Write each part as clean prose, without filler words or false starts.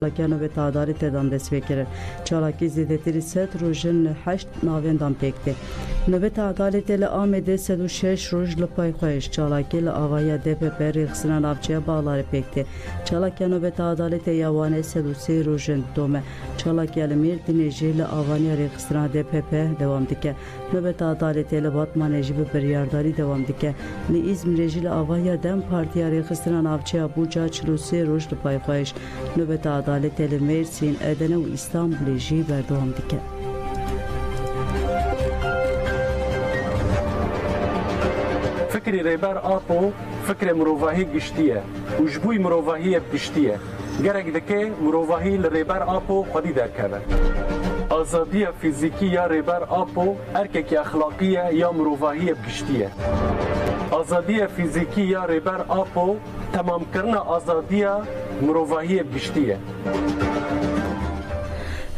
Lakin ve adalet edan destekler. Çalaki zedetiri set rojun 8 navendam pekti. Nöbet adalet ile Ahmet'e 6 roj lpay khoş. Çalaki ile avaya DPP rexsina navçaya bağları pekti. Çalaki nöbet adalet yavane 3 rojun dome. Çalaki ile Mirdineji ile avanya rexsina DPP devam dike. Nöbet adalet ile Batman ejibi bir yardari devam dike. Li İzmir ile avaya dem partiya rexsina navçaya buca 3 roj lpay khoş. Nöbet adalet ile Mersin, Adana ve İstanbul'e jî berdewam dike. Fikrê rêber Apo fikrê mirovahî giştiye û ji bo mirovahiyê giştiye. Gerek dike mirovahî li rêber Apo xwedî derkeve. Azadiya fîzîkî ya rêber Apo erkekî exlaqî ya mirovahiyê giştiye. Azadiya fîzîkî ya rêber Apo tamamkirina azadiya mirovahiyê giştiye.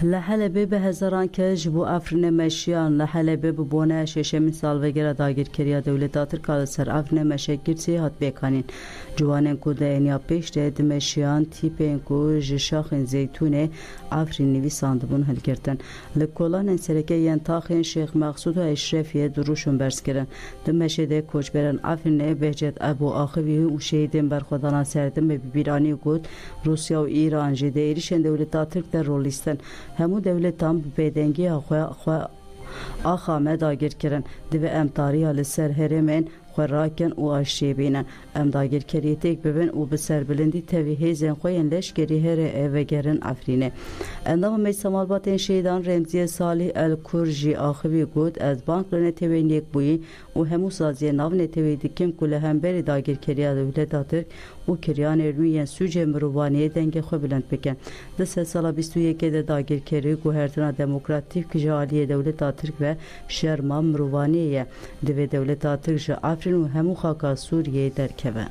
لحلبه به هزاران که جبو افرین مشیان لحلبه به بونه ششمین سالوگرا داگیرکریا دولت ترکال سر افرین مشگیرسی هات بیکانین جوانن کو ده انیا پیش ده دمشیان تیپین کو جشاخن زیتونه افرین نویساندبون هل کردن لکولان سرکه ین تاخین شیخ مقصود و اشرفیه دروشون برس کردن دمشیده کوچبرن افرین بهجت ابو آخوی و شهیدین برخودانا سردن به بیرانی گود روسیا و ایران جده ایریشن دولت ترک در رولیستن همو دولتان بدنگی آخامه داگیر کرن دوی امتاری حال سر هرمین خوراکن و آشیبینن ام داگیر کریتک ببین و بسر بلندی تویهی زن خوین لشکری هر اوگرن افرینه اندام میسمالباتین شیدان رمزی سالی الکورجی آخوی گود از بانک رنه توی نیک بویی و همو سازی ناو نتوی دیکن کل هم بری داگیر کریا دولت ترک و کریان ارمیین سوچه مروبانیه دنگ خو بلند بکن ده 3 سالا 21 ده داگیر کری گوهرتنا دموکراتیک جالیه دولت ترک و شرما مروبانیه دوی دولت ترک افرین و همو خاکا سوریه درکبه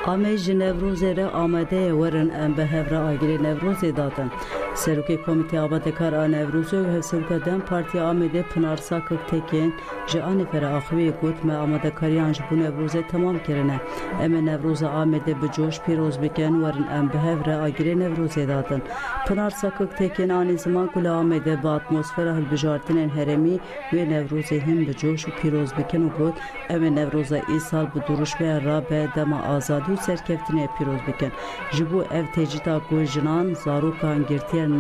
آمیج نوروز را آماده ورن ام به هفره آگری نوروز دادن سروکی کمیته آباد کار آن نوروز و هفسروکا دم پارتی آماده پنارسا کتکین جان پر آخوی گوت ما آماده کاریان جبو نوروز تمام کرنه ام نوروز آماده بجوش پیروز بکن ورن ام به هفره آگری نوروز دادن پنارسا کتکین آنی زمان کل آماده با اتمسفر هلبجارتن هرمی و نوروز هم بجوش و پیروز بکن و گوت ام نوروز ای سال بدروش به را به دم آزادی سرکفتنه پیروز بکن جبو اف تجیتا کو جنان زاروکان گرتین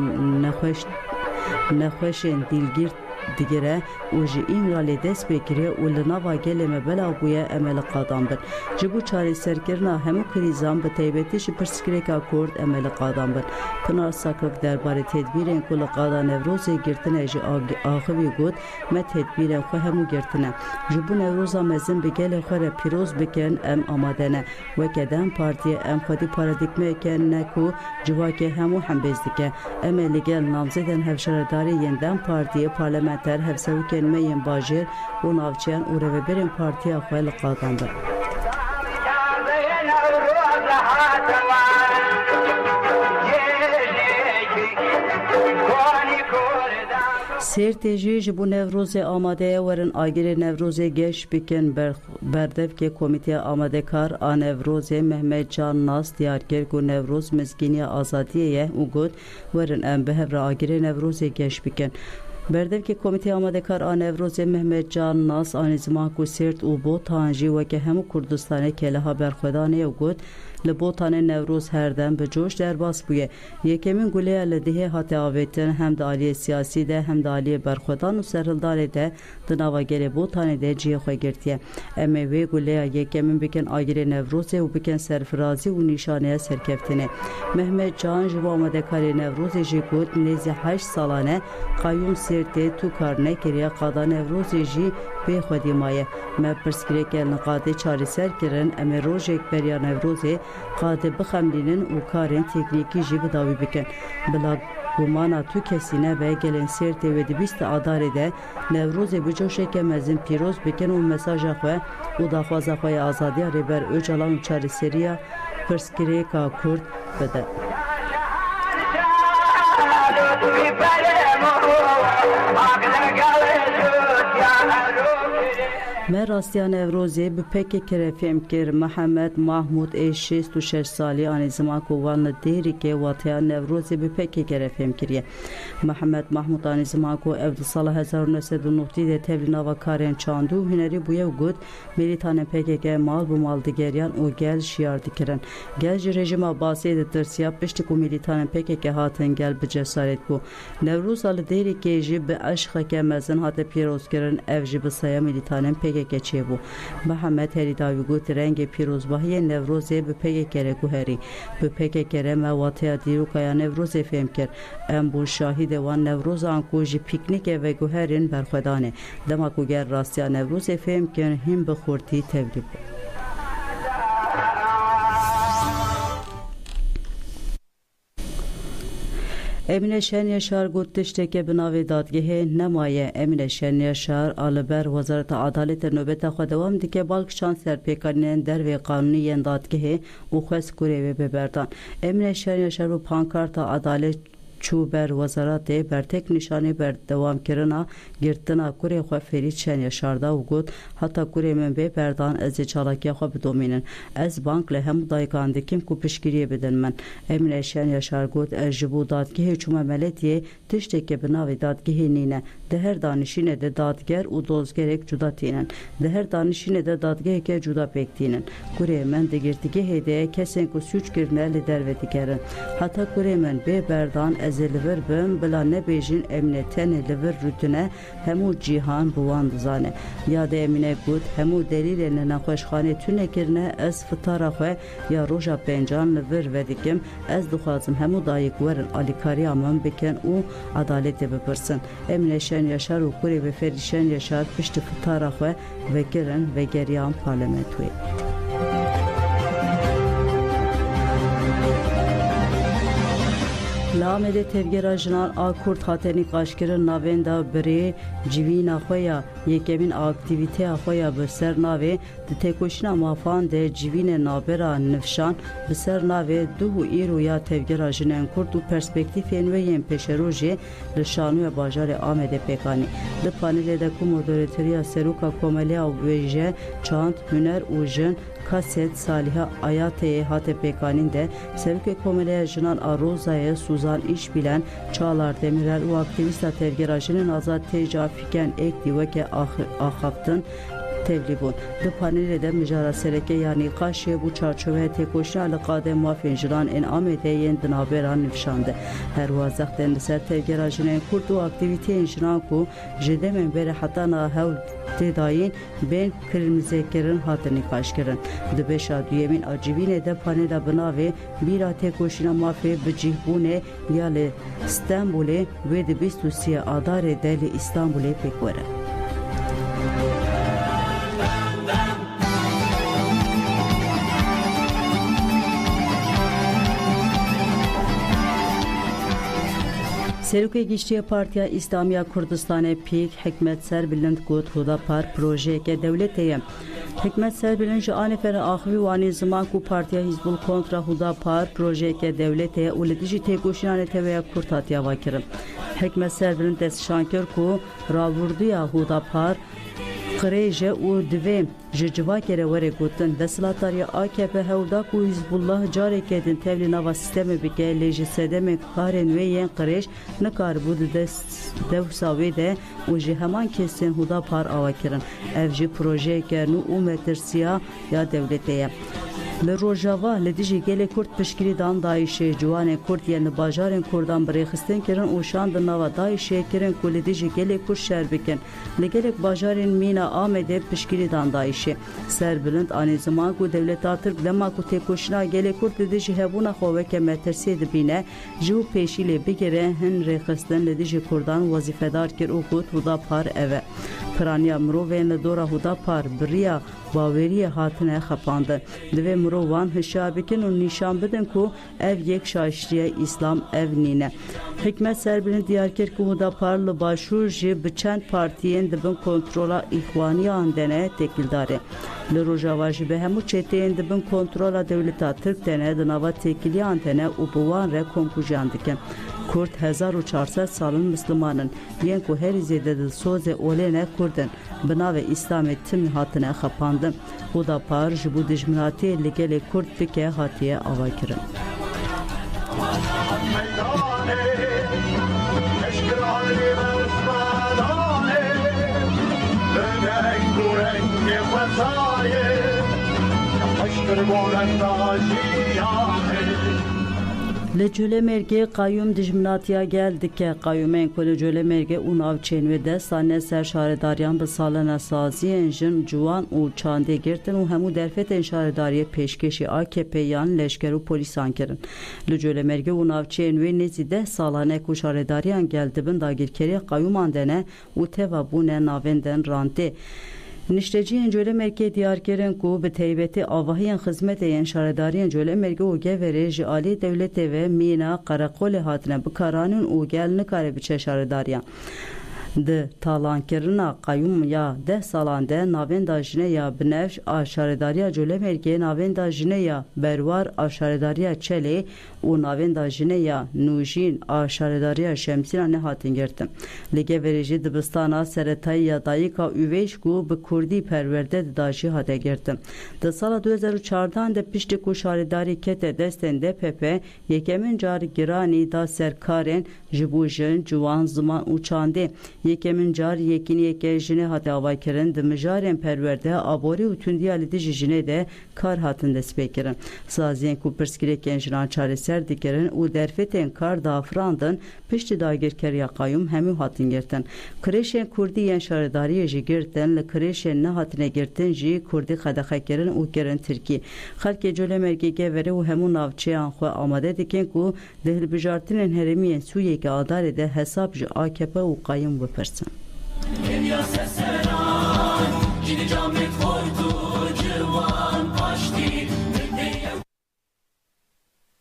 نخوشن دیلگیر دیگره و جی این را دست بگیره و لناوا گلمه بلا بویا عمل قادم بر جبو چاری سرکرنا همو کریزان به تیبتیش پرسکریکا کرد عمل قادم بر پنار ساکک درباره تدبیرین کل قادا نوروزی گرتنه جی آخوی گود ما تدبیرین خو همو گرتنه جبو نوروزا مزن بگل خوره پیروز بکن ام آمادنه و کدام پارتی ام خودی پارادیکمه کن نکو جواکه همو هم بزدکه ام لگل نامزدن هفشارداری یندن پارتی پارلمانتر هفسو کلمه باجر و ناوچیان و روبرین پارتی اخوال قادم بر سرتیجی جبو نوروز آماده ورن آگیر نوروز گش بکن بردف که کمیته آماده کار آن نوروز محمد جان ناس دیارگر گو نوروز مزگینی آزادیه و گود ورن ام به هفر آگیر نوروز گش بکن بردف که کمیته آماده کار آن نوروز محمد جان ناس آن زمان کو سرت و بو تانجی و که همو کردستانه که لها برخودانه و گود لبوتان نوروز هر دم به جوش در باس بویه یکمین گله لدیه هات آویتن هم دالی سیاسی ده هم دالی برخودان و سرلدار ده دنواگل بوتان ده جیه خواه گرتیه اما وی گله یکمین بکن آگیر نوروز و بکن سرفرازی و نشانه سرکفتنه محمد جان جوا آمده کاری نوروز جی گود نیزی 8 سالانه قیوم سرده تو کار نکریه قادا نوروز جی به خودی مایه ما پرسکری که نقاده چاری سر کرن اما روز یک بریا نوروزه قاده بخملینن و کارن تکنیکی جی بداوی بکن بلا گمانا تو کسینه به گلن سرته و دیبیست آداره ده نوروز بجوشه که مزین پیروز بکن و مساج خواه و داخواز خواه آزادی ریبر اوجالان و چاری سریا Pirsgirêka Kurd bide. Me rastiya Newrozê bi PKK fêm kir. Mehmed Mahmud ê 66 salî anî zimanku wan li Dêrikê watiya Newrozê bi PKK fêm kiriye. Mehmed Mahmud anî zimanku ev di sala 1990 de tevlî nava karên çandû û hunerî bûye û got milîtanên PKK mal bi mal digeriyan û gel şiyar dikirin. Gel ji rejima Basê di tirsiya piştî ku milîtanên PKK hatin gel bi cesaret bû. Newroza li Dêrikê jî bi eşxeke mezin hate pîrozkirin ev jî bi saya milîtanên PKK geçebû. Mehmed herî dawî got rengê pîrozbahiyê Newrozê bi PKK re guherî. Bi PKK re me watiya dîrokaya Newrozê fêm kir. Em bûn şahîdê wan Newrozan ku ji pîknîkê ve guherên berxwedanê. Dema ku gel rastiya Newrozê fêm kirin hîn bi xurtî tevlî bû. Emine Şenyaşar got tiştekê bi navê dadgehê nemaye. Emine Şenyaşar aliber Wezareta Adaletê nobeta xwe dewam dike balkişan serpêkaniyên dervê qanûnî yên dadgehê û xwest kurê wê biberdan. Emine Şenyaşar bi pankarta Adalet çû ber wezaretê bertek nîşanî berdewamkirina girtina kurê xwe Ferîd Şenyaşar da û got heta kurê min bê berdan ez ê çalakiya xwe bidomînin. Ez bank li hemû dayîkan dikim ku piştgiriyê bidin min. Emine Şenyaşar got ez ji bo dadgehê çûme meletiyê tiştekê bi navê dadgehê nîne. Di her danişînê de dadger û dozgerek cuda tînin. Di her danişînê de dadgeheke cuda pêk tînin. Kurê min di girtîgehê de kesên ku sûç kirine li derve dikerin. Heta kurê min bê berdan ez ê li vir bim bila nebêjin Emine tenê li vir rûtine hemû cîhan bi wan dizane. Ya de Emine got hemû delîlên li nexweşxanê tune kirine ez fitara xwe ya roja pêncan li vir vedikim. Ez dixwazim hemû dayîk werin alîkariya min bikin û adaletê bipirsin. Emine Şenyaşar û kurê ve Ferîd Şenyaşar piştî fitara xwe vekirin ve geriyan parlamentoyê. Li Amedê tevgera jinan a Kurd hatenî qaşkirin navên da birê civîna xwe ya yekemîn aktivîteya xwe ya bi ser navê di têkoşîna mafan de civînê navbera nifşan bi ser navê du û îro ya tevgera jinên Kurd û perspektîfên wê yên pêşerojê li Şanûya bajarê Amedê pêkanî. Di panelê de ku moderatörîya Seroka Komeliya Wêje çand huner û jin Kaset Saliha Ayatê hate pêkanîn de Serokê Komeliya jinan a Rozayê Suzan İşbilen Çağlar Demirel û aktivîsta tevgera jinên azad tê Fiken Ekdî weke axaftin tevlî bûn. Di panelê de mijara sereke ya nîqaşê bû çarçoveya têkoşîna li qadê mafên jinan ên Amedê yên di navbera nifşande. Her wazextên li ser tevgera jinên Kurd û aktivîteyên jinan ku ji demên berê hetana hewl têdayîn bên kirimzêkirin hatin nîqaşkirin. Di beşa duyemîn a civînê de panela bi navê bîra têkoşîna mafê bi cîhbûnê ya li Stenbolê wê di 23 adarê de li Îstanbulê pêk were. Serokê Giştiya Partiya İslamiya Kurdistanê pêk Hikmet Serbilind got Hudapar projeyeke dewletê ye. Hikmet Serbilind ji anê fere axivî û anî ziman ku Partiya Hizbul kontra Hudapar projeyeke dewletê ye û li dijî têkoşîna Netewaya Kurd hatiye vekirin. Hikmet Serbilind destşankir ku rawirduya Hudapar qirêje û divê ji civakê re were gotin desthilatariya AKP hewda ku Hizbullah carekê din tevlî nava sîstemê bike lê ji sedemên karên wê yên qirêj nikaribû di dewsa wê de û ji heman kesên Hudapar avekirin. Ev jî projeyeke nû û metirsiya ya dewletê ye. Li Rojava li dijî gelê Kurd piştgirî dan Daişê ciwanên Kurd yên li bajarên Kurdan birêxistin kirin û şan di nava Daişê kirin ku li dijî gelê Kurd şer bikin. Li gelek bajarên Mîna Amedê piştgirî dan Daişê. Serbilind anî ziman ku dewleta Tirk dema ku têkoşîna gelê Kurd li dijî hebûna xwe weke metirsiyê dibîne ji û pêşî lê bigire hin rêxistin li dijî Kurdan wezîfedar kir û got Hudapar ev e. Piraniya mirovên li dora Hudapar biriya baweriyê hatine xepandin. Divê mirovan hişyar bikin û nîşan bidin ku ev yek şaştiya İslam ev nîne. Hikmet Serbirin Diyarkir ku Hudapar li başûr jî bi çend partiyên dibin kontrola îxwaniyan dene tekildarê. Li Rojava jî bi hemû çeteyên dibin kontrola dewleta Tirk dene di nava tekiliyan tene û bi wan re komkujan dikin. Kurd 1400 salin Müslümanın yên ku herî zêde di sozê olêne Kurdin bi navê İslamê timî hatine xepandin. Hudapar ji bo dijminatiyê li gelê Kurd bike hatiye avakirin. Li Colemêrgê qayyum dijminatiya gel dike. Qayyumên ku li Colemêrgê û navçeyên wê destane ser şaredariyan bi salena saziyên jin, ciwan û çandê girtin û hemû derfetên şaredariyê pêşkêşî AKP yan leşker û polîsan kirin. Li Colemêrgê û navçeyên wê nêzî 10 salane ku şaredariyan gel dibin dagirkeriya qayyuman dene û teva bûne navên den randê. Nişteciyên Colemêrgê diyarkirin ku bi taybetî avahiyên xizmeteyên şaredariyên Colemêrgê û Geverê ji aliyê dewletê ve mîna Qereqolê hatine bikaranîn û gel nikare biçe şaredariyan. Di talankirina qayyum ya 10 salan de navên da jine ya binevş a şaredariya Colemêrgê navên da jine ya berwar a şaredariya Çelê û navên da jine ya Nûjîn a şaredariya Şemsîna nehatin girtin. Li Geverê jî dibistana seretayî ya dayîka Üveyş ku bi Kurdî perwerde di da jî hate girtin. Di sala 2014 de piştî ku şaredarî kete destên DPP yekemin carî giranî da serkarên ji bo jin, ciwan, ziman û çandê. Yekemin car yekînî yeke jine hate avakirin di mijarên perwerde aborî û tundiya li dijî jine de kar hatin destpêkirin. Saziyên ku pirsgirêkên jinan çareser dikirin û derfetên kar dafirandin piştî dagirkeriya qayyum hemû hatin girtin. Kirêşên Kurdî yên şaredariyê jî girtin, li kirêşên nehatine girtin jî Kurdî xedexekirin û kirin Tirkî. Xelkê Colemêrgê Geverê û hemû navçeyan xwe amade dikin ku di hilbijartinên herêmiyên Sûyeyê Adarê de hesab ji AKP û qayyum bipirsin.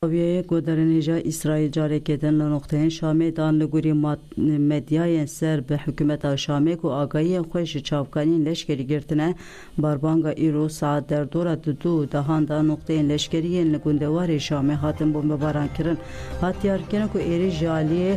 Aviyê godarînêja İsraîl carekêdin li noxteyên Şamê dan li gorî medyayên ser bi hikûmeta Şamê ku agahiyên xwe ji çavkaniyên leşkerî girtine barbanga îro saet derdora du dehan da noxteyên leşkeriyên li gundewarê Şamê hatin bombebaran kirin. Hatiyarkirin ku êrî ji aliyê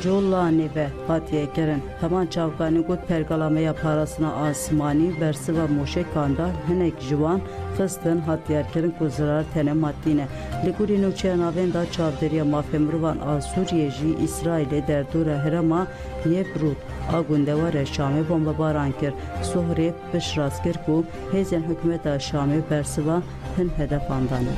Colanê ve hatiye kirin. Heman çavkanî got pergalameya parasına asmanî bersiva moşekan da hinek ciwan xistin hatiyarkirin ku zirar tene maddîne. Li gorî nûçeya navên da çavderiya mafê mirovan a Sûriyê jî İsraîlê derdora herêma Yebrûd a gundewarê Şamê bombebaran kir. Sohrê piştrast kir ku hêzên hikûmeta Şamê bersiva hin hedef andane.